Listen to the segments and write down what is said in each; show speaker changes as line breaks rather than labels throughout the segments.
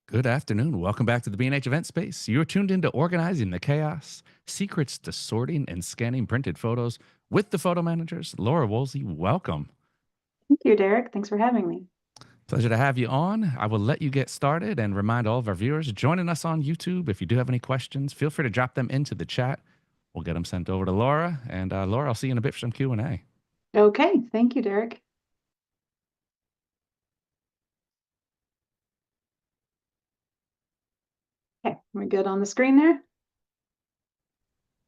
Good afternoon. Welcome back to the B&H event space. You're tuned into organizing the chaos, secrets to sorting and scanning printed photos with the photo managers. Laura Woolsey, welcome.
Thank you, Derek. Thanks for having me.
Pleasure to have you on. I will let you get started and remind all of our viewers joining us on YouTube. If you do have any questions, feel free to drop them into the chat. We'll get them sent over to Laura. And Laura, I'll see you in a bit for some Q&A.
Okay, thank you, Derek. Okay, we good on the screen there?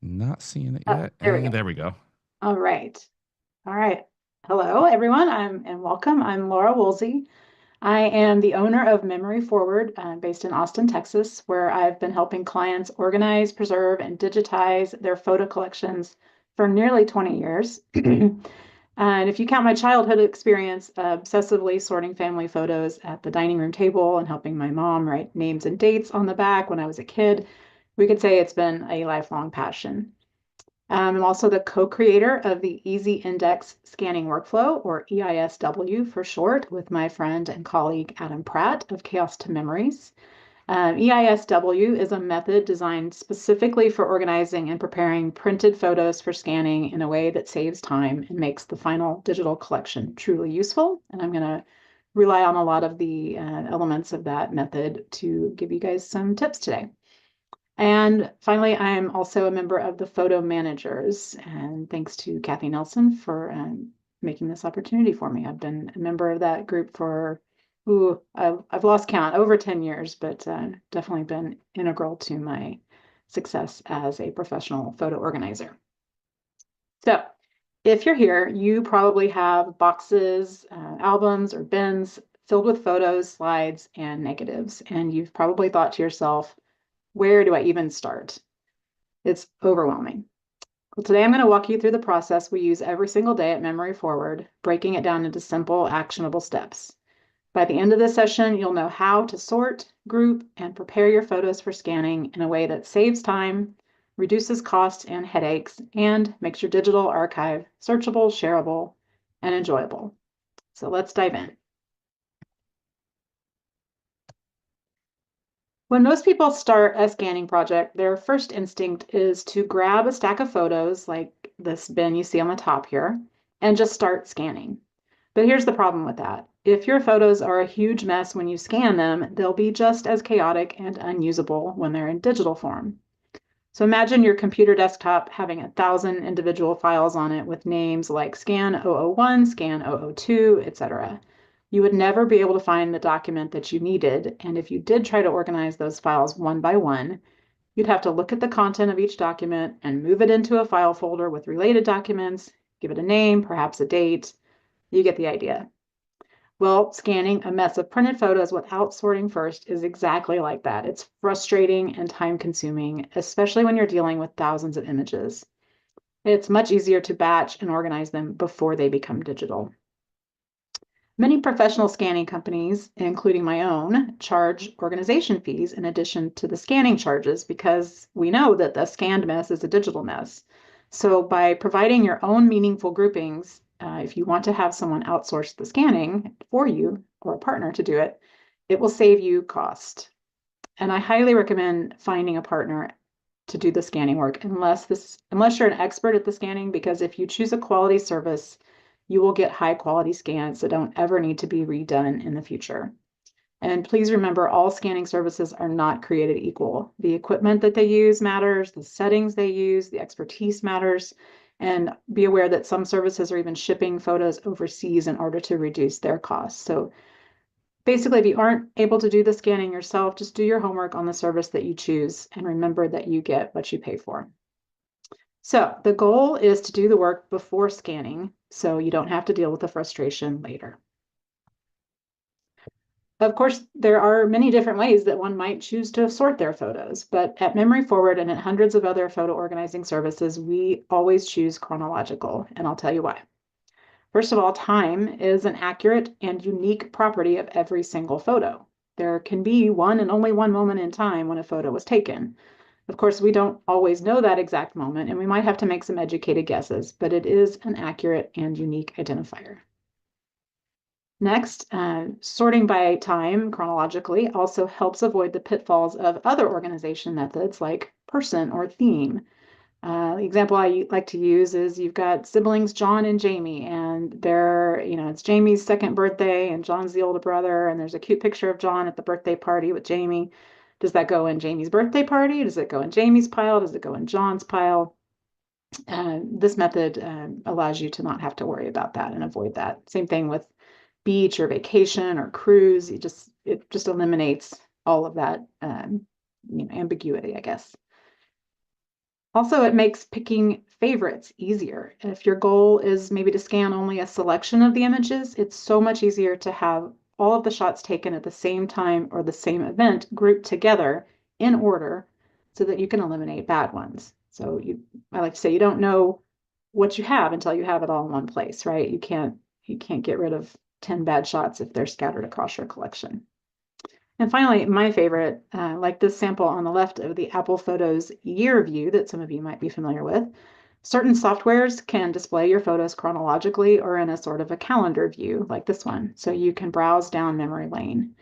Not seeing it
Oh,
yet.
there we
And
go.
there we go.
All right. All right. Hello, everyone. And welcome. I'm Laura Woolsey. I am the owner of Memory Forward, based in Austin, Texas, where I've been helping clients organize, preserve, and digitize their photo collections for nearly 20 years. And if you count my childhood experience, obsessively sorting family photos at the dining room table and helping my mom write names and dates on the back when I was a kid, we could say it's been a lifelong passion. I'm also the co-creator of the Easy Index Scanning Workflow, or EISW for short, with my friend and colleague Adam Pratt of Chaos to Memories. EISW is a method designed specifically for organizing and preparing printed photos for scanning in a way that saves time and makes the final digital collection truly useful. And I'm going to rely on a lot of the elements of that method to give you guys some tips today. And finally, I'm also a member of the Photo Managers, and thanks to Kathy Nelson for making this opportunity for me. I've been a member of that group for, I've lost count, over 10 years, but definitely been integral to my success as a professional photo organizer. So if you're here, you probably have boxes, albums, or bins filled with photos, slides, and negatives, and you've probably thought to yourself, where do I even start? It's overwhelming. Well, today I'm going to walk you through the process we use every single day at Memory Forward, breaking it down into simple, actionable steps. By the end of this session, you'll know how to sort, group, and prepare your photos for scanning in a way that saves time, reduces costs and headaches, and makes your digital archive searchable, shareable, and enjoyable. So let's dive in. When most people start a scanning project, their first instinct is to grab a stack of photos like this bin you see on the top here and just start scanning. But here's the problem with that. If your photos are a huge mess when you scan them, they'll be just as chaotic and unusable when they're in digital form. So imagine your computer desktop having 1,000 individual files on it with names like scan 001, scan 002, etc. You would never be able to find the document that you needed, and if you did try to organize those files one by one, you'd have to look at the content of each document and move it into a file folder with related documents, give it a name, perhaps a date. You get the idea. Well, scanning a mess of printed photos without sorting first is exactly like that. It's frustrating and time-consuming, especially when you're dealing with thousands of images. It's much easier to batch and organize them before they become digital. Many professional scanning companies, including my own, charge organization fees in addition to the scanning charges because we know that the scanned mess is a digital mess. So by providing your own meaningful groupings, if you want to have someone outsource the scanning for you or a partner to do it, it will save you cost. And I highly recommend finding a partner to do the scanning work unless you're an expert at the scanning, because if you choose a quality service, you will get high quality scans that don't ever need to be redone in the future. And please remember, all scanning services are not created equal. The equipment that they use matters, the settings they use, the expertise matters, and be aware that some services are even shipping photos overseas in order to reduce their costs. So basically, if you aren't able to do the scanning yourself, just do your homework on the service that you choose and remember that you get what you pay for. So the goal is to do the work before scanning so you don't have to deal with the frustration later. Of course, there are many different ways that one might choose to sort their photos, but at Memory Forward and at hundreds of other photo organizing services, we always choose chronological, and I'll tell you why. First of all, time is an accurate and unique property of every single photo. There can be one and only one moment in time when a photo was taken. Of course, we don't always know that exact moment, and we might have to make some educated guesses, but it is an accurate and unique identifier. Next, sorting by time chronologically also helps avoid the pitfalls of other organization methods like person or theme. The example I like to use is you've got siblings John and Jamie, and it's Jamie's second birthday, and John's the older brother, and there's a cute picture of John at the birthday party with Jamie. Does that go in Jamie's birthday party? Does it go in Jamie's pile? Does it go in John's pile? This method allows you to not have to worry about that and avoid that. Same thing with beach or vacation or cruise. It just eliminates all of that ambiguity, I guess. Also, it makes picking favorites easier. If your goal is maybe to scan only a selection of the images, it's so much easier to have all of the shots taken at the same time or the same event grouped together in order so that you can eliminate bad ones. So I like to say you don't know what you have until you have it all in one place, right? You can't get rid of 10 bad shots if they're scattered across your collection. And finally, my favorite, like this sample on the left of the Apple Photos year view that some of you might be familiar with, certain softwares can display your photos chronologically or in a sort of a calendar view like this one. So you can browse down memory lane.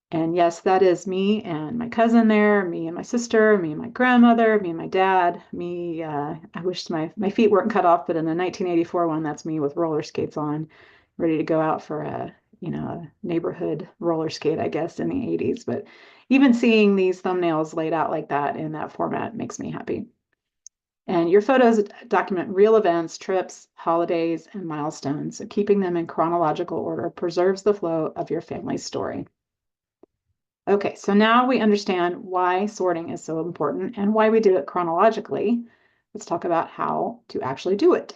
And yes, that is me and my cousin there, me and my sister, me and my grandmother, me and my dad, me. I wish my feet weren't cut off, but in the 1984 one, that's me with roller skates on, ready to go out for a neighborhood roller skate, I guess, in the 80s. But even seeing these thumbnails laid out like that in that format makes me happy. And your photos document real events, trips, holidays, and milestones. So keeping them in chronological order preserves the flow of your family's story. Okay, so now we understand why sorting is so important and why we do it chronologically. Let's talk about how to actually do it.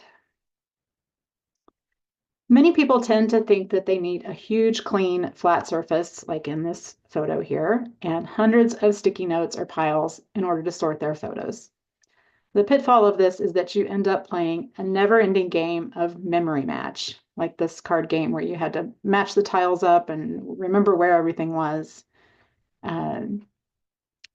Many people tend to think that they need a huge, clean, flat surface, like in this photo here, and hundreds of sticky notes or piles in order to sort their photos. The pitfall of this is that you end up playing a never-ending game of memory match, like this card game where you had to match the tiles up and remember where everything was.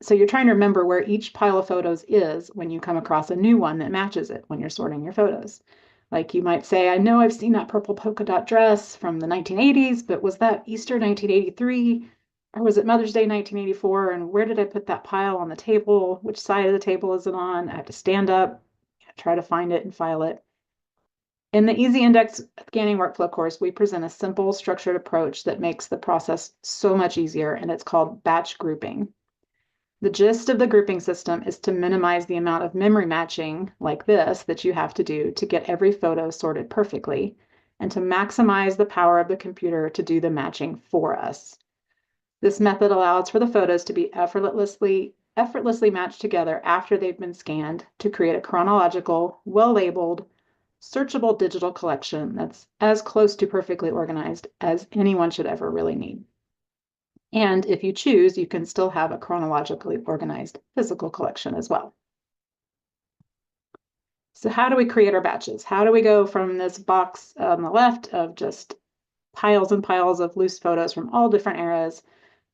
So you're trying to remember where each pile of photos is when you come across a new one that matches it when you're sorting your photos. Like you might say, I know I've seen that purple polka dot dress from the 1980s, but was that Easter 1983? Or was it Mother's Day 1984? And where did I put that pile on the table? Which side of the table is it on? I have to stand up, try to find it and file it. In the Easy Index Scanning Workflow course, we present a simple, structured approach that makes the process so much easier, and it's called batch grouping. The gist of the grouping system is to minimize the amount of memory matching like this that you have to do to get every photo sorted perfectly, and to maximize the power of the computer to do the matching for us. This method allows for the photos to be effortlessly matched together after they've been scanned to create a chronological, well-labeled, searchable digital collection that's as close to perfectly organized as anyone should ever really need. And if you choose, you can still have a chronologically organized physical collection as well. So how do we create our batches? How do we go from this box on the left of just piles and piles of loose photos from all different eras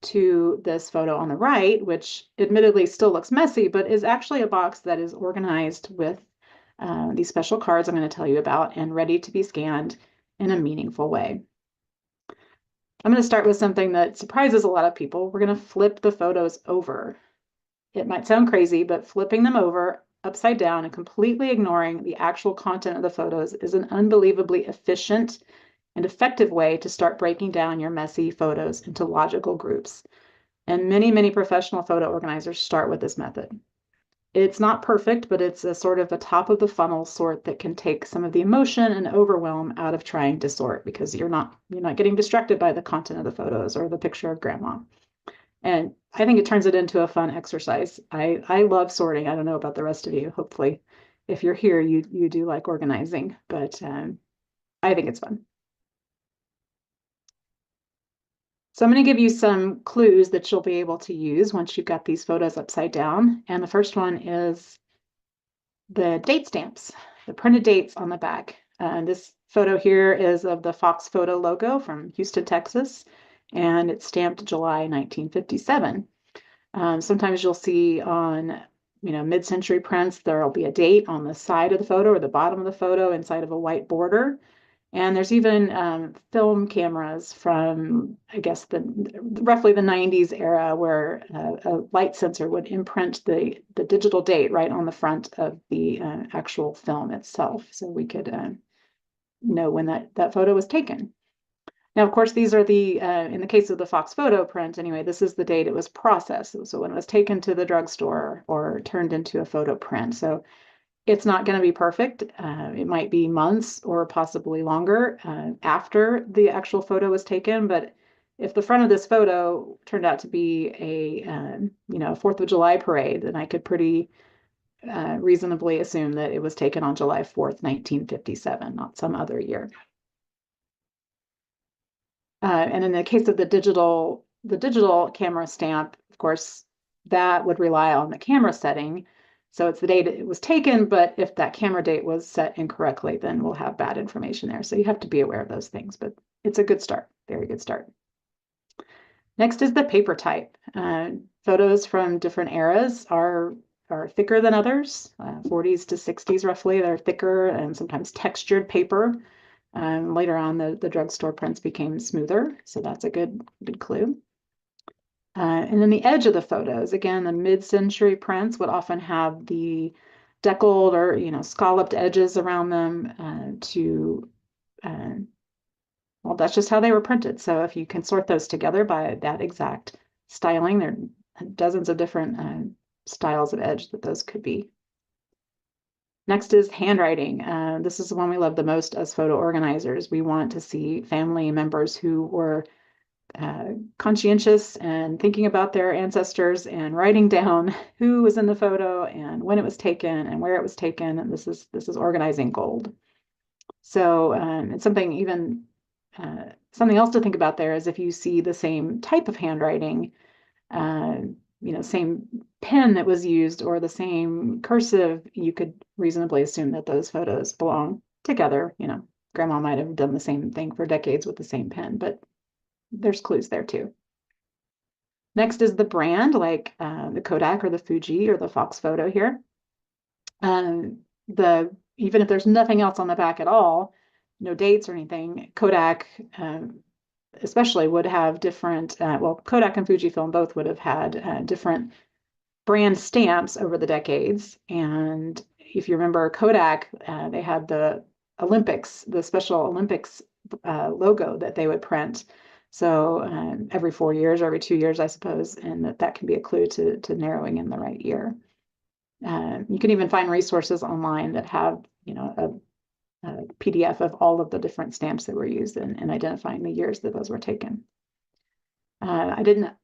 to this photo on the right, which admittedly still looks messy, but is actually a box that is organized with these special cards I'm going to tell you about and ready to be scanned in a meaningful way. I'm going to start with something that surprises a lot of people. We're going to flip the photos over. It might sound crazy, but flipping them over upside down and completely ignoring the actual content of the photos is an unbelievably efficient and effective way to start breaking down your messy photos into logical groups. And many, many professional photo organizers start with this method. It's not perfect, but it's a sort of a top of the funnel sort that can take some of the emotion and overwhelm out of trying to sort because you're not getting distracted by the content of the photos or the picture of grandma. And I think it turns it into a fun exercise. I love sorting. I don't know about the rest of you. Hopefully, if you're here, you do like organizing, but I think it's fun. So I'm going to give you some clues that you'll be able to use once you've got these photos upside down. And the first one is the date stamps, the printed dates on the back. This photo here is of the Fox Photo logo from Houston, Texas, and it's stamped July 1957. Sometimes you'll see on mid-century prints, there'll be a date on the side of the photo or the bottom of the photo inside of a white border. And there's even film cameras from, I guess, roughly the 90s era where a light sensor would imprint the digital date right on the front of the actual film itself. So we could know when that photo was taken. Now, of course, these are in the case of the Fox photo print, anyway, this is the date it was processed. So when it was taken to the drugstore or turned into a photo print. So it's not going to be perfect. It might be months or possibly longer after the actual photo was taken. But if the front of this photo turned out to be a 4th of July parade, then I could pretty reasonably assume that it was taken on July 4th, 1957, not some other year. And in the case of the digital camera stamp, of course, that would rely on the camera setting. So it's the date it was taken, but if that camera date was set incorrectly, then we'll have bad information there. So you have to be aware of those things, but it's a good start, very good start. Next is the paper type. Photos from different eras are thicker than others, 40s to 60s roughly. They're thicker and sometimes textured paper. Later on, the drugstore prints became smoother, so that's a good clue. And then the edge of the photos, again, the mid-century prints would often have the deckled or scalloped edges around them well, that's just how they were printed. So if you can sort those together by that exact styling, there are dozens of different styles of edge that those could be. Next is handwriting. This is the one we love the most as photo organizers. We want to see family members who were conscientious and thinking about their ancestors and writing down who was in the photo and when it was taken and where it was taken. And this is organizing gold. So it's something else to think about there is if you see the same type of handwriting, same pen that was used or the same cursive, you could reasonably assume that those photos belong together. Grandma might have done the same thing for decades with the same pen, but there's clues there too. Next is the brand, like the Kodak or the Fuji or the Fox photo here. Even if there's nothing else on the back at all, no dates or anything, Kodak especially would have different, Kodak and Fujifilm both would have had different brand stamps over the decades. And if you remember Kodak, they had the Olympics, the Special Olympics logo that they would print. So every 4 years or every 2 years, I suppose, and that can be a clue to narrowing in the right year. You can even find resources online that have, a PDF of all of the different stamps that were used and identifying the years that those were taken. Even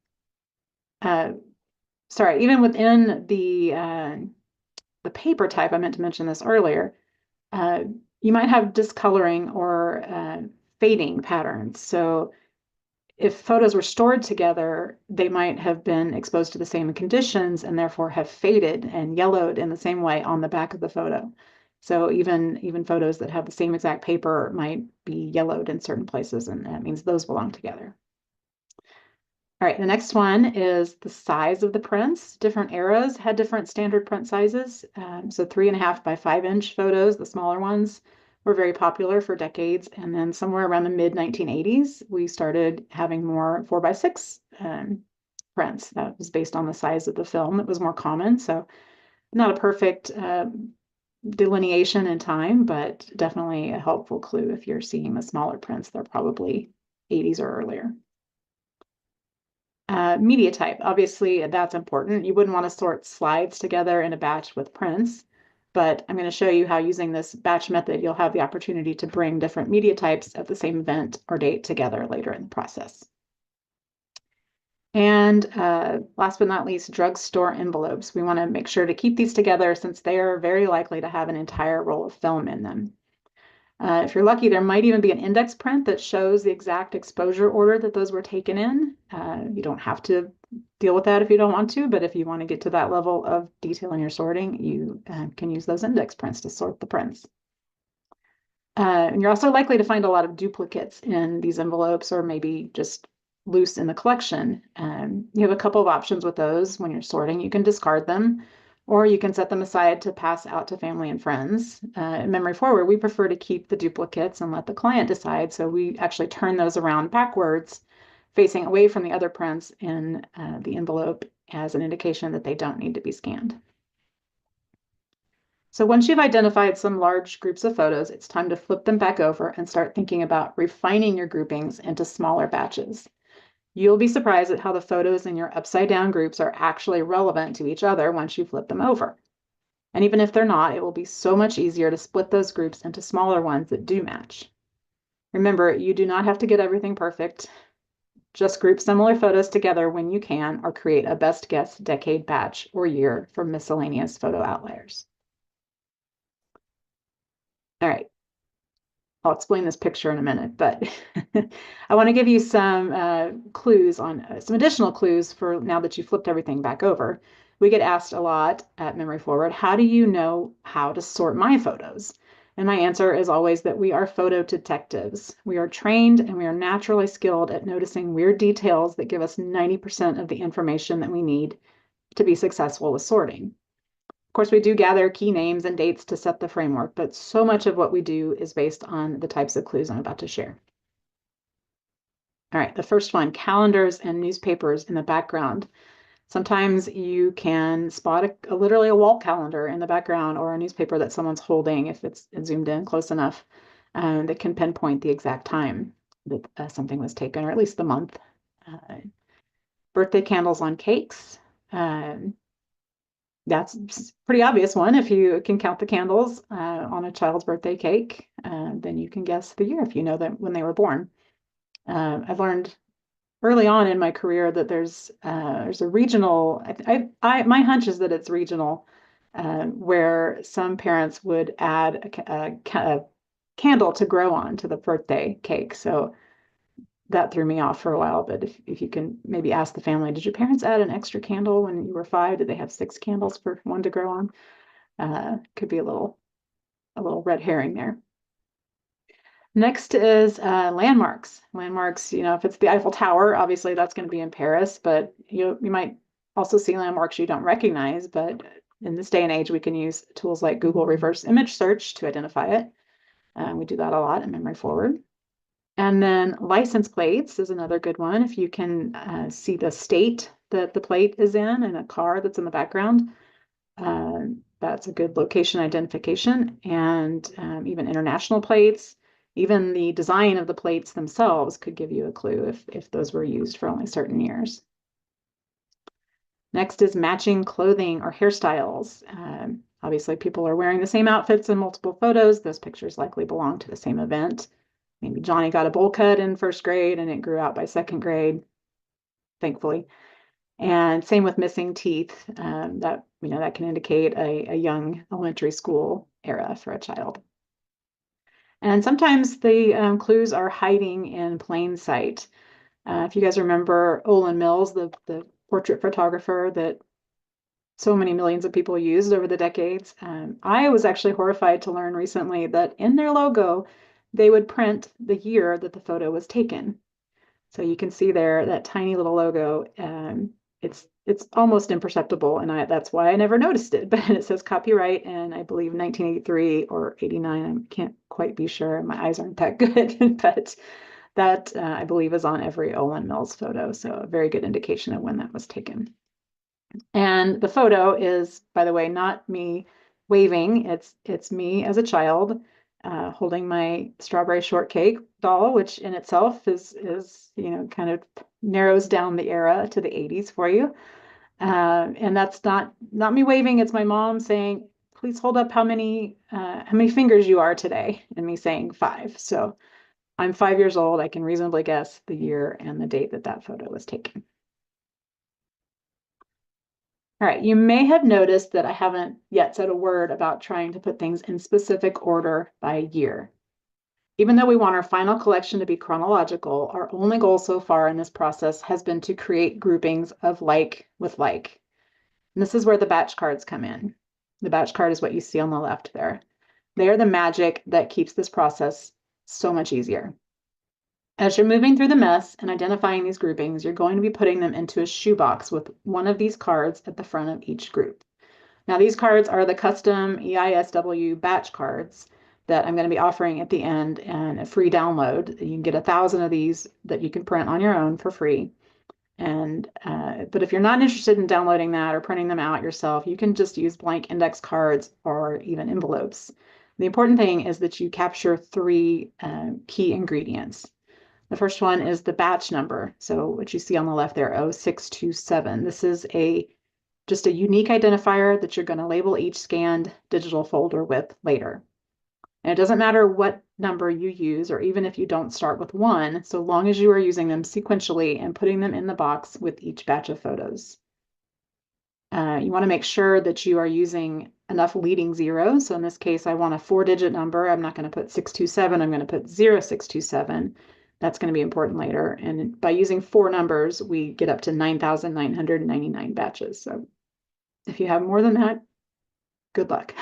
within the paper type, I meant to mention this earlier, you might have discoloring or fading patterns. So if photos were stored together, they might have been exposed to the same conditions and therefore have faded and yellowed in the same way on the back of the photo. So even photos that have the same exact paper might be yellowed in certain places, and that means those belong together. All right, the next one is the size of the prints. Different eras had different standard print sizes. So 3.5 by 5-inch photos, the smaller ones, were very popular for decades. And then somewhere around the mid-1980s, we started having more 4 by 6 prints. That was based on the size of the film. It was more common. So not a perfect delineation in time, but definitely a helpful clue if you're seeing the smaller prints. They're probably 80s or earlier. Media type, obviously that's important. You wouldn't want to sort slides together in a batch with prints, but I'm going to show you how using this batch method, you'll have the opportunity to bring different media types of the same event or date together later in the process. And last but not least, drugstore envelopes. We want to make sure to keep these together since they are very likely to have an entire roll of film in them. If you're lucky, there might even be an index print that shows the exact exposure order that those were taken in. You don't have to deal with that if you don't want to, but if you want to get to that level of detail in your sorting, you can use those index prints to sort the prints. And you're also likely to find a lot of duplicates in these envelopes or maybe just loose in the collection. You have a couple of options with those when you're sorting. You can discard them, or you can set them aside to pass out to family and friends. In Memory Forward, we prefer to keep the duplicates and let the client decide. So we actually turn those around backwards, facing away from the other prints in the envelope as an indication that they don't need to be scanned. So once you've identified some large groups of photos, it's time to flip them back over and start thinking about refining your groupings into smaller batches. You'll be surprised at how the photos in your upside down groups are actually relevant to each other once you flip them over. And even if they're not, it will be so much easier to split those groups into smaller ones that do match. Remember, you do not have to get everything perfect. Just group similar photos together when you can, or create a best guess decade batch or year for miscellaneous photo outliers. All right, I'll explain this picture in a minute, but I want to give you some clues on some additional clues for now that you flipped everything back over. We get asked a lot at Memory Forward, how do you know how to sort my photos? And my answer is always that we are photo detectives. We are trained and we are naturally skilled at noticing weird details that give us 90% of the information that we need to be successful with sorting. Of course, we do gather key names and dates to set the framework, but so much of what we do is based on the types of clues I'm about to share. All right, the first one, calendars and newspapers in the background. Sometimes you can spot literally a wall calendar in the background or a newspaper that someone's holding if it's zoomed in close enough that can pinpoint the exact time that something was taken, or at least the month. Birthday candles on cakes. That's a pretty obvious one. If you can count the candles on a child's birthday cake, then you can guess the year if you know that when they were born. I've learned early on in my career that there's a regional. My hunch is that it's regional, where some parents would add a candle to grow on to the birthday cake. So that threw me off for a while. But if you can maybe ask the family, did your parents add an extra candle when you were 5? Did they have 6 candles for one to grow on? Could be a little red herring there. Next is landmarks. Landmarks, if it's the Eiffel Tower, obviously that's going to be in Paris, but you might also see landmarks you don't recognize. But in this day and age, we can use tools like Google reverse image search to identify it. We do that a lot in Memory Forward. And then license plates is another good one. If you can see the state that the plate is in a car that's in the background, that's a good location identification. And even international plates, even the design of the plates themselves could give you a clue if those were used for only certain years. Next is matching clothing or hairstyles. Obviously, people are wearing the same outfits in multiple photos. Those pictures likely belong to the same event. Maybe Johnny got a bowl cut in 1st grade and it grew out by 2nd grade, thankfully. And same with missing teeth. That can indicate a young elementary school era for a child. And sometimes the clues are hiding in plain sight. If you guys remember Olin Mills, the portrait photographer that so many millions of people used over the decades, I was actually horrified to learn recently that in their logo, they would print the year that the photo was taken. So you can see there that tiny little logo. It's almost imperceptible, and that's why I never noticed it. But it says copyright in, I believe, 1983 or 89. I can't quite be sure. My eyes aren't that good, but that I believe is on every Olin Mills photo. So a very good indication of when that was taken. And the photo is, by the way, not me waving. It's me as a child holding my strawberry shortcake doll, which in itself is kind of narrows down the era to the 80s for you. And that's not me waving. It's my mom saying, "Please hold up how many fingers you are today," and me saying 5. So I'm 5 years old. I can reasonably guess the year and the date that photo was taken. All right, you may have noticed that I haven't yet said a word about trying to put things in specific order by year. Even though we want our final collection to be chronological, our only goal so far in this process has been to create groupings of like with like. And this is where the batch cards come in. The batch card is what you see on the left there. They are the magic that keeps this process so much easier. As you're moving through the mess and identifying these groupings, you're going to be putting them into a shoebox with one of these cards at the front of each group. Now, these cards are the custom EISW batch cards that I'm going to be offering at the end, and a free download. You can get 1,000 of these that you can print on your own for free. And but if you're not interested in downloading that or printing them out yourself, you can just use blank index cards or even envelopes. The important thing is that you capture three key ingredients. The first one is the batch number. So what you see on the left there, 0627. This is just a unique identifier that you're going to label each scanned digital folder with later. And it doesn't matter what number you use, or even if you don't start with one, so long as you are using them sequentially and putting them in the box with each batch of photos. You want to make sure that you are using enough leading zeros. So in this case, I want a 4-digit number. I'm not going to put 627. I'm going to put 0627. That's going to be important later. And by using 4 numbers, we get up to 9,999 batches. So if you have more than that, good luck.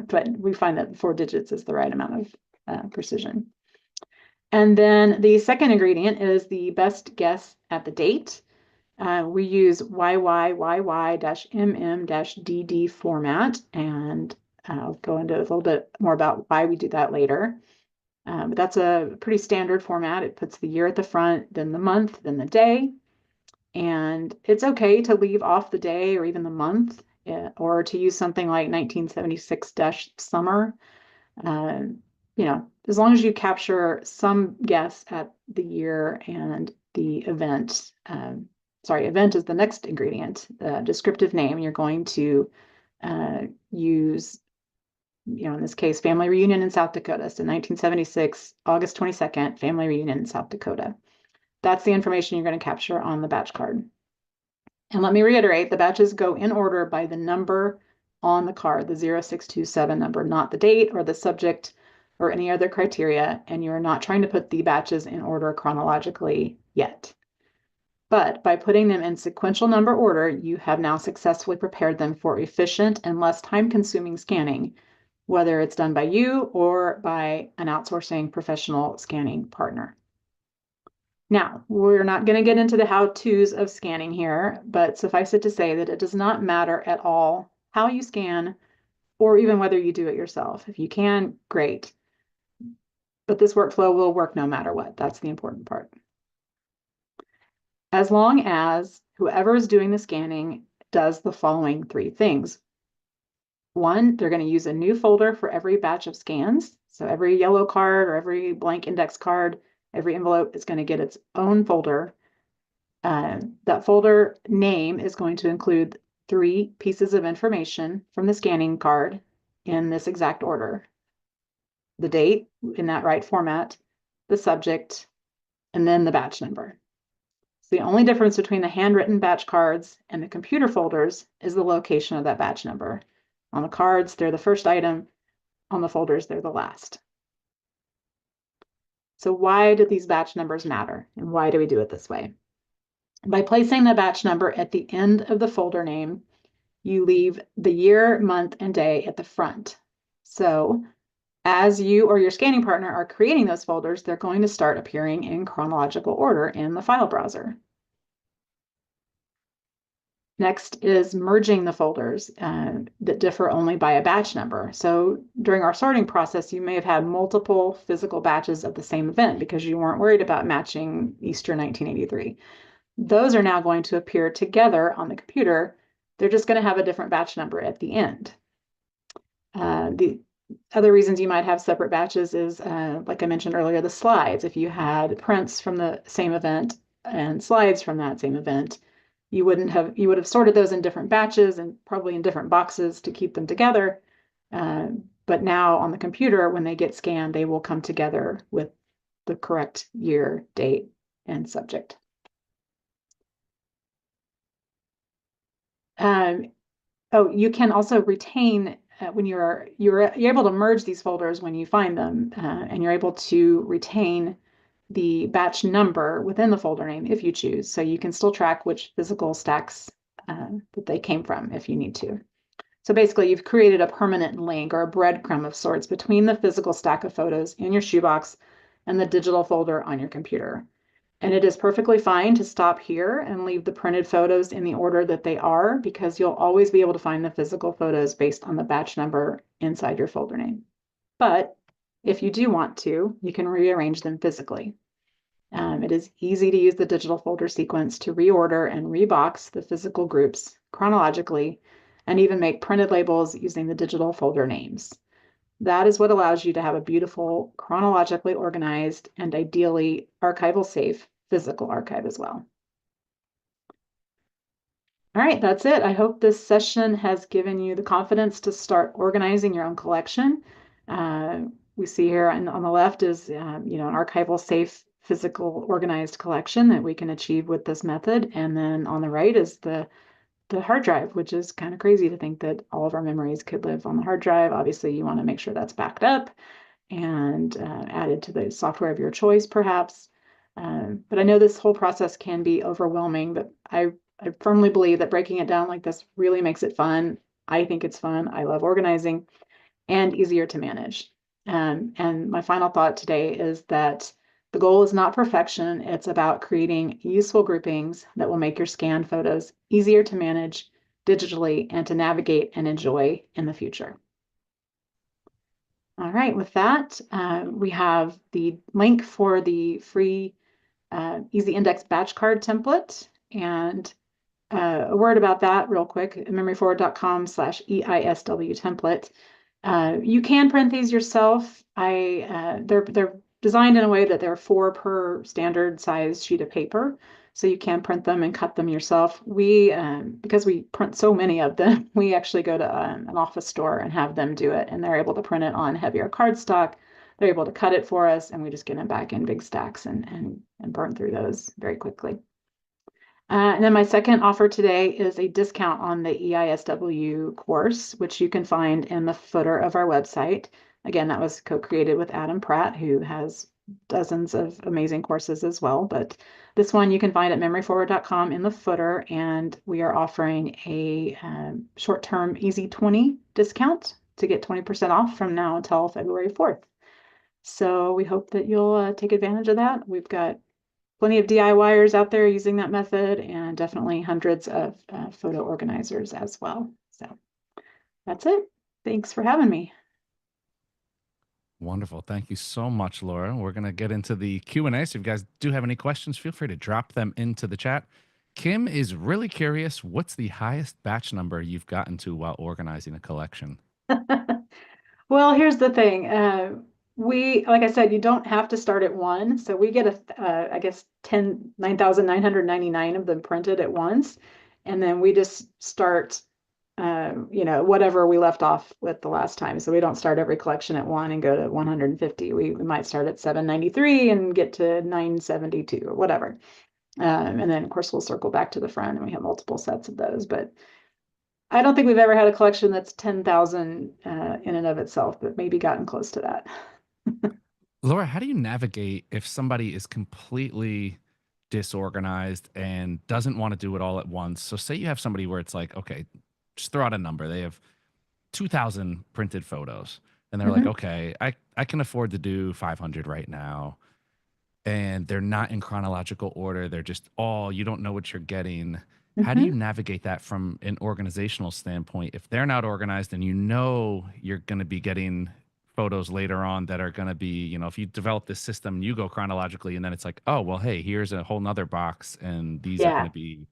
But we find that 4 digits is the right amount of precision. And then the second ingredient is the best guess at the date. We use YYYY-MM-DD format, and I'll go into a little bit more about why we do that later. But that's a pretty standard format. It puts the year at the front, then the month, then the day. And it's okay to leave off the day or even the month, or to use something like 1976-summer. As long as you capture some guess at the year and the event. Event is the next ingredient, the descriptive name. You're going to use, in this case, family reunion in South Dakota. So 1976, August 22nd, family reunion in South Dakota. That's the information you're going to capture on the batch card. And let me reiterate, the batches go in order by the number on the card, the 0627 number, not the date or the subject or any other criteria. And you're not trying to put the batches in order chronologically yet. But by putting them in sequential number order, you have now successfully prepared them for efficient and less time-consuming scanning, whether it's done by you or by an outsourcing professional scanning partner. Now, we're not going to get into the how-tos of scanning here, but suffice it to say that it does not matter at all how you scan or even whether you do it yourself. If you can, great. But this workflow will work no matter what. That's the important part. As long as whoever is doing the scanning does the following 3 things. 1, they're going to use a new folder for every batch of scans. So every yellow card or every blank index card, every envelope is going to get its own folder. That folder name is going to include 3 pieces of information from the scanning card in this exact order. The date in that right format, the subject, and then the batch number. The only difference between the handwritten batch cards and the computer folders is the location of that batch number. On the cards, they're the first item. On the folders, they're the last. So why do these batch numbers matter? And why do we do it this way? By placing the batch number at the end of the folder name, you leave the year, month, and day at the front. So as you or your scanning partner are creating those folders, they're going to start appearing in chronological order in the file browser. Next is merging the folders that differ only by a batch number. So during our sorting process, you may have had multiple physical batches of the same event because you weren't worried about matching Easter 1983. Those are now going to appear together on the computer. They're just going to have a different batch number at the end. The other reasons you might have separate batches is, like I mentioned earlier, the slides. If you had prints from the same event and slides from that same event, you would have sorted those in different batches and probably in different boxes to keep them together. But now on the computer, when they get scanned, they will come together with the correct year, date, and subject. You can also retain when you're able to merge these folders when you find them, and you're able to retain the batch number within the folder name if you choose. So you can still track which physical stacks that they came from if you need to. So basically, you've created a permanent link or a breadcrumb of sorts between the physical stack of photos in your shoebox and the digital folder on your computer. And it is perfectly fine to stop here and leave the printed photos in the order that they are, because you'll always be able to find the physical photos based on the batch number inside your folder name. But if you do want to, you can rearrange them physically. It is easy to use the digital folder sequence to reorder and rebox the physical groups chronologically, and even make printed labels using the digital folder names. That is what allows you to have a beautiful, chronologically organized, and ideally archival safe physical archive as well. All right, that's it. I hope this session has given you the confidence to start organizing your own collection. We see here on the left is an archival safe physical organized collection that we can achieve with this method. And then on the right is the hard drive, which is kind of crazy to think that all of our memories could live on the hard drive. Obviously, you want to make sure that's backed up and added to the software of your choice, perhaps. But I know this whole process can be overwhelming, but I firmly believe that breaking it down like this really makes it fun. I think it's fun. I love organizing and easier to manage. And my final thought today is that the goal is not perfection. It's about creating useful groupings that will make your scanned photos easier to manage digitally and to navigate and enjoy in the future. All right, with that, we have the link for the free Easy Index batch card template. And a word about that real quick, memoryforward.com/EISW template. You can print these yourself. They're designed in a way that they're 4 per standard size sheet of paper, so you can print them and cut them yourself. Because we print so many of them, we actually go to an office store and have them do it, and they're able to print it on heavier cardstock. They're able to cut it for us, and we just get them back in big stacks and burn through those very quickly. And then my second offer today is a discount on the EISW course, which you can find in the footer of our website. Again, that was co-created with Adam Pratt, who has dozens of amazing courses as well. But this one you can find at memoryforward.com in the footer, and we are offering a short-term Easy 20 discount to get 20% off from now until February 4th. So we hope that you'll take advantage of that. We've got plenty of DIYers out there using that method, and definitely hundreds of photo organizers as well. So that's it. Thanks for having me.
Wonderful. Thank you so much, Laura. We're going to get into the Q&A. So if you guys do have any questions, feel free to drop them into the chat. Kim is really curious, what's the highest batch number you've gotten to while organizing a collection?
Well, here's the thing. Like I said, you don't have to start at 1. So we get I guess 9,999 of them printed at once. And then we just start, whatever we left off with the last time. So we don't start every collection at 1 and go to 150. We might start at 793 and get to 972 or whatever. And then of course we'll circle back to the front, and we have multiple sets of those. But I don't think we've ever had a collection that's 10,000 in and of itself, but maybe gotten close to that.
Laura, how do you navigate if somebody is completely disorganized and doesn't want to do it all at once? So say you have somebody where it's like, okay, just throw out a number. They have 2,000 printed photos, and they're like,
Mhm.
okay, I can afford to do 500 right now. And they're not in chronological order. They're just you don't know what you're getting. How do you
Mhm.
navigate that from an organizational standpoint? If they're not organized and you know you're going to be getting photos later on that are going to be, if you develop this system, you go chronologically and then it's like, oh, well, hey, here's a whole nother box and these are going
Yeah.
to be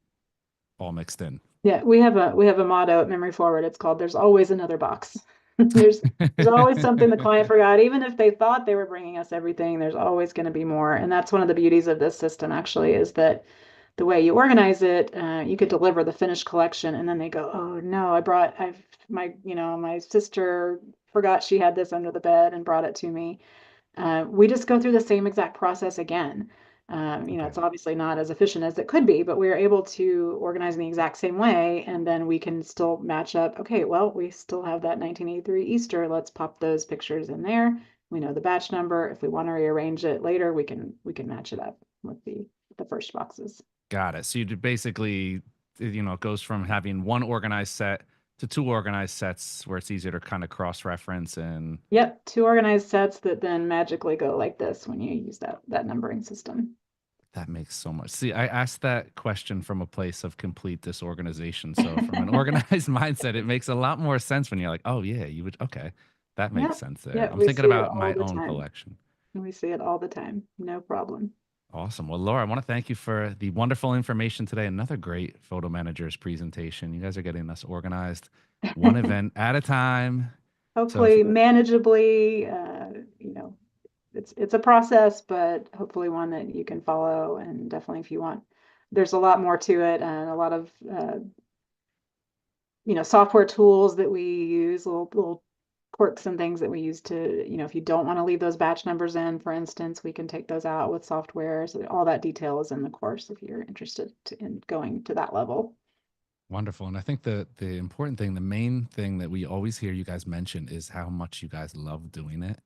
all mixed in.
Yeah, we have a motto at Memory Forward. It's called "There's always another box." There's always something the client forgot, even if they thought they were bringing us everything. There's always going to be more, and that's one of the beauties of this system. Actually, is that the way you organize it, you could deliver the finished collection, and then they go, "Oh no, my sister forgot she had this under the bed and brought it to me." We just go through the same exact process again.
Okay.
It's obviously not as efficient as it could be, but we're able to organize in the exact same way, and then we can still match up. Okay, well, we still have that 1983 Easter. Let's pop those pictures in there. We know the batch number. If we want to rearrange it later, we can match it up with the first boxes.
Got it. So you basically, it goes from having one organized set to two organized sets where it's easier to kind of cross reference and
Yep, 2 organized sets that then magically go like this when you use that numbering system.
That makes so much. See, I asked that question from a place of complete disorganization. So from an organized mindset, it makes a lot more sense when you're like, oh yeah, you would okay. That makes
Yep.
sense there.
Yeah,
I'm
we
thinking
see it
about
all
my
the
own
time.
collection.
We see it all the time. No problem.
Awesome. Well, Laura, I want to thank you for the wonderful information today. Another great photo manager's presentation. You guys are getting us organized one event at a time. So if
Hopefully manageably, you know, it's a process, but hopefully one that you can follow. And definitely if you want, there's a lot more to it and a lot of software tools that we use, little quirks and things that we use to, if you don't want to leave those batch numbers in, for instance, we can take those out with software. So all that detail is in the course if you're interested in going to that level.
wonderful. And I think the important thing, the main thing that we always hear you guys mention is how much you guys love doing it,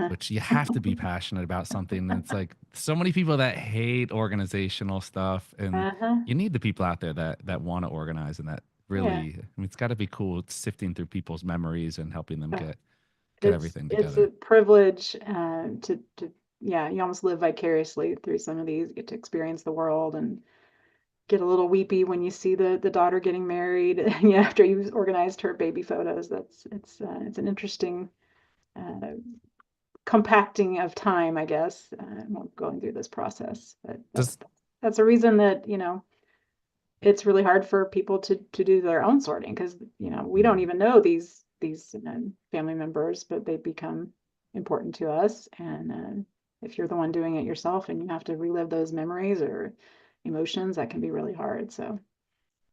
which you have to be passionate about something. And it's like so many people that hate organizational stuff, and
Uh-huh.
you need the people out there that want to organize and that
Yeah.
really, I mean, it's got to be cool sifting through people's memories and helping them
Uh,
get
It's
everything
it's a
together.
privilege to yeah, you almost live vicariously through some of these. You get to experience the world and get a little weepy when you see the daughter getting married, after you've organized her baby photos. It's an interesting uh, compacting of time, I guess, going through this process. But
Does
that's a reason that, it's really hard for people to do their own sorting because, we don't
mm,
even know these family members, but they become important to us. And if you're the one doing it yourself and you have to relive those memories or emotions, that can be really hard. So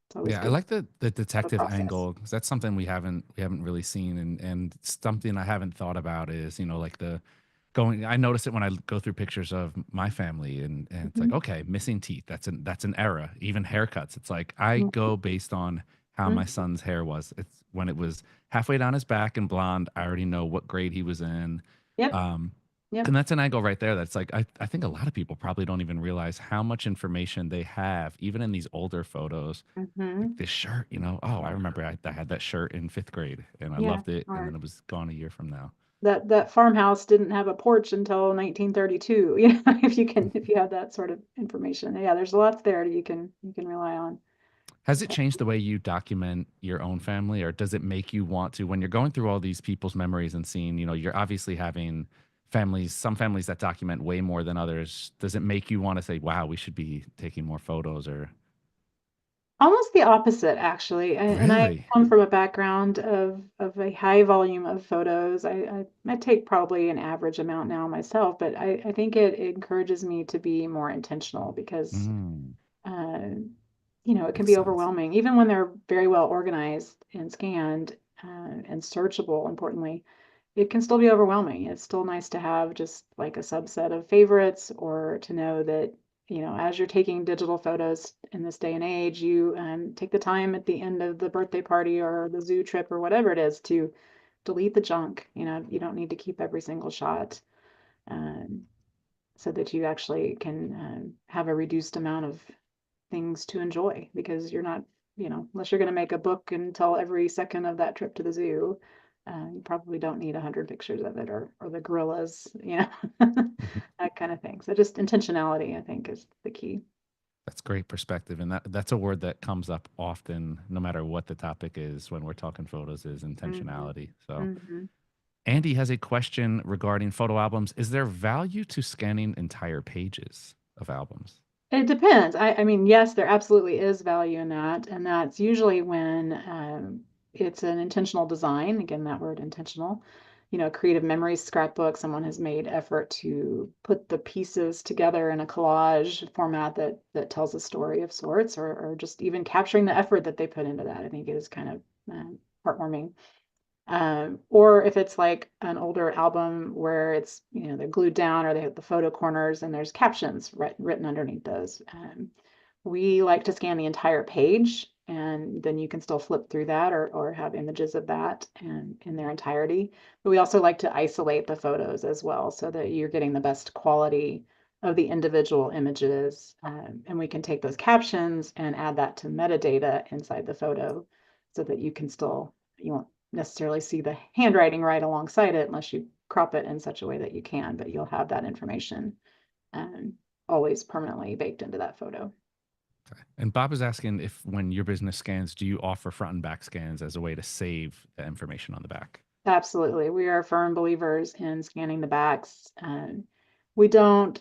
it's always
yeah, I
good to
like the
have a
detective
process.
angle because that's something we haven't really seen, and something I haven't thought about is like the going. I notice it when I go through pictures of my family, and it's like,
Mhm.
okay, missing teeth, that's an era. Even haircuts, it's like I
Mhm.
go based on how my
Mhm.
son's hair was. It's when it was halfway down his back and blonde, I already know what grade he was in.
Yep.
um
Yep.
and that's an angle right there. That's like I think a lot of people probably don't even realize how much information they have even in these older photos, like
Hmm.
this shirt, oh, I remember I had that shirt in fifth grade and I
Yeah.
loved it. And then
Or
it was gone a year from now.
that farmhouse didn't have a porch until 1932. If you have that sort of information. Yeah, there's lots there that you can rely on.
Has it changed
Definitely.
the way you document your own family, or does it make you want to, when you're going through all these people's memories and seeing, you're obviously having families, some families that document way more than others. Does it make you want to say, wow, we should be taking more photos or
Almost the opposite, actually. And I
really?
come from a background of a high volume of photos. I take probably an average amount now myself, but I think it encourages me to be more intentional because
Mm,
uh, it can
makes
be
sense.
overwhelming, even when they're very well organized and scanned and searchable, importantly. It can still be overwhelming. It's still nice to have just like a subset of favorites or to know that, as you're taking digital photos in this day and age, you take the time at the end of the birthday party or the zoo trip or whatever it is to delete the junk. You don't need to keep every single shot, um, so that you actually can have a reduced amount of things to enjoy because you're not, unless you're going to make a book and tell every second of that trip to the zoo, you probably don't need 100 pictures of it or the gorillas, that kind of thing. So just intentionality, I think, is the key.
That's great perspective. And that's a word that comes up often, no matter what the topic is when we're talking photos, is
Hmm.
intentionality. So
Hmm.
Andy has a question regarding photo albums. Is there value to scanning entire pages of albums?
It depends. I mean, yes, there absolutely is value in that, and that's usually when it's an intentional design. Again, that word intentional. Creative memories scrapbook. Someone has made effort to put the pieces together in a collage format that tells a story of sorts, or just even capturing the effort that they put into that. I think is kind of heartwarming. Or if it's like an older album where it's, they're glued down or they have the photo corners and there's captions written underneath those. We like to scan the entire page and then you can still flip through that or have images of that and in their entirety. But we also like to isolate the photos as well so that you're getting the best quality of the individual images. And we can take those captions and add that to metadata inside the photo so that you won't necessarily see the handwriting right alongside it unless you crop it in such a way that you can, but you'll have that information. Um, always permanently baked into that photo.
Okay. And Bob is asking if when your business scans, do you offer front and back scans as a way to save the information on the back?
Absolutely. We are firm believers in scanning the backs. We don't,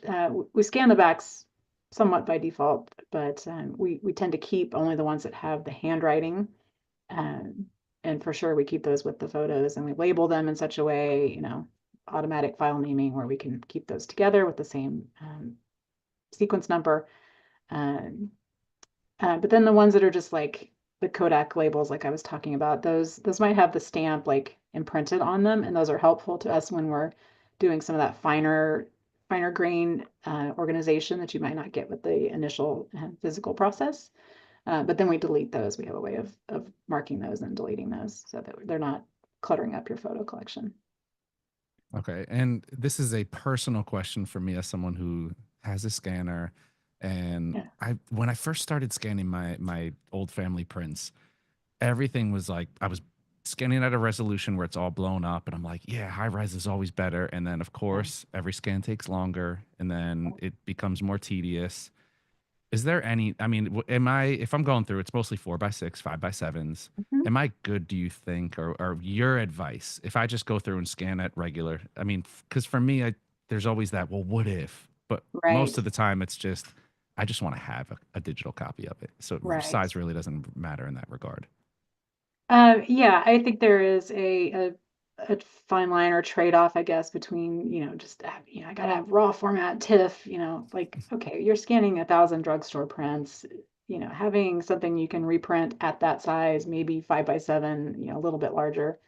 we scan the backs somewhat by default, but we tend to keep only the ones that have the handwriting. Um, and for sure, we keep those with the photos and we label them in such a way, automatic file naming where we can keep those together with the same sequence number. Um, but then the ones that are just like the Kodak labels, like I was talking about, those might have the stamp like imprinted on them, and those are helpful to us when we're doing some of that finer grain organization that you might not get with the initial physical process. But then we delete those. We have a way of marking those and deleting those so that they're not cluttering up your photo collection.
Okay. And this is a personal question for me as someone who has a scanner. And
Yeah.
when I first started scanning my old family prints, everything was like I was scanning at a resolution where it's all blown up, and I'm like, yeah, high res is always better. And then of course, every scan takes longer, and then it becomes more tedious. Is there any, I mean, am I, if I'm going through, it's mostly 4x6, 5x7s.
Mhm.
Am I good, do you think, or your advice, if I just go through and scan at regular? I mean, because for me, there's always that, well, what if? But
Right.
most of the time, it's just, I just want to have a digital copy of it. So
Right.
size really doesn't matter in that regard.
Yeah, I think there is a fine line or trade-off, I guess, between, just I gotta have raw format TIFF, like, okay, you're scanning 1,000 drugstore prints, having something you can reprint at that size, maybe 5x7, a little bit larger,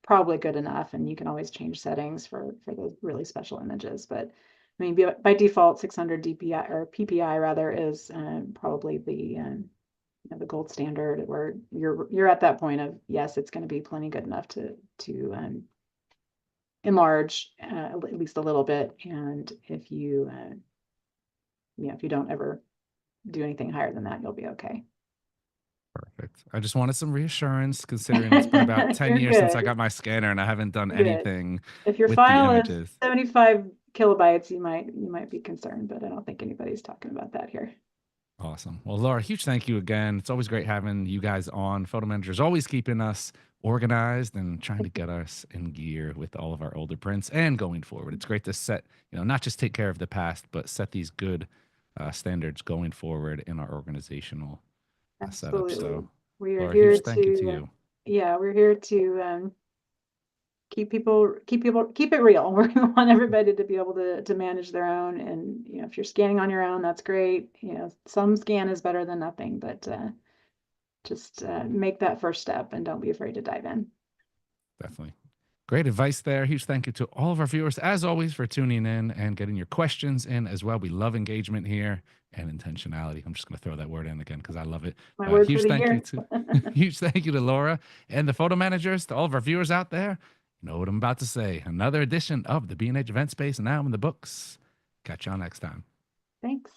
probably good enough, and you can always change settings for the really special images. But I mean, by default, 600 DPI or PPI rather is probably the gold standard where you're at that point of yes, it's going to be plenty good enough to enlarge at least a little bit, and if you don't ever do anything higher than that, you'll be okay.
Perfect. I just wanted some reassurance considering it's been about 10
You're
years since I
good.
got my scanner and I haven't done
You're good.
anything
If your
with the
file is
images.
75 kilobytes, you might be concerned, but I don't think anybody's talking about that here.
Awesome. Well, Laura, huge thank you again. It's always great having you guys on. Photo managers always keeping us organized and trying to get us in gear with all of our older prints and going forward. It's great to set, not just take care of the past, but set these good standards going forward in our organizational setup. So,
Absolutely. We are
Laura,
here
huge thank you to
to,
you.
yeah, we're here to keep it real. We want everybody to be able to manage their own, and if you're scanning on your own, that's great. Some scan is better than nothing, but just make that first step and don't be afraid to dive in.
Definitely. Great advice there. Huge thank you to all of our viewers, as always, for tuning in and getting your questions in as well. We love engagement here and intentionality. I'm just going to throw that word in again because I love it.
My word for
Huge
the
thank you
year.
to huge thank you to Laura and the photo managers, to all of our viewers out there. You know what I'm about to say. Another edition of the B&H Event Space now in the books. Catch y'all next time.
Thanks.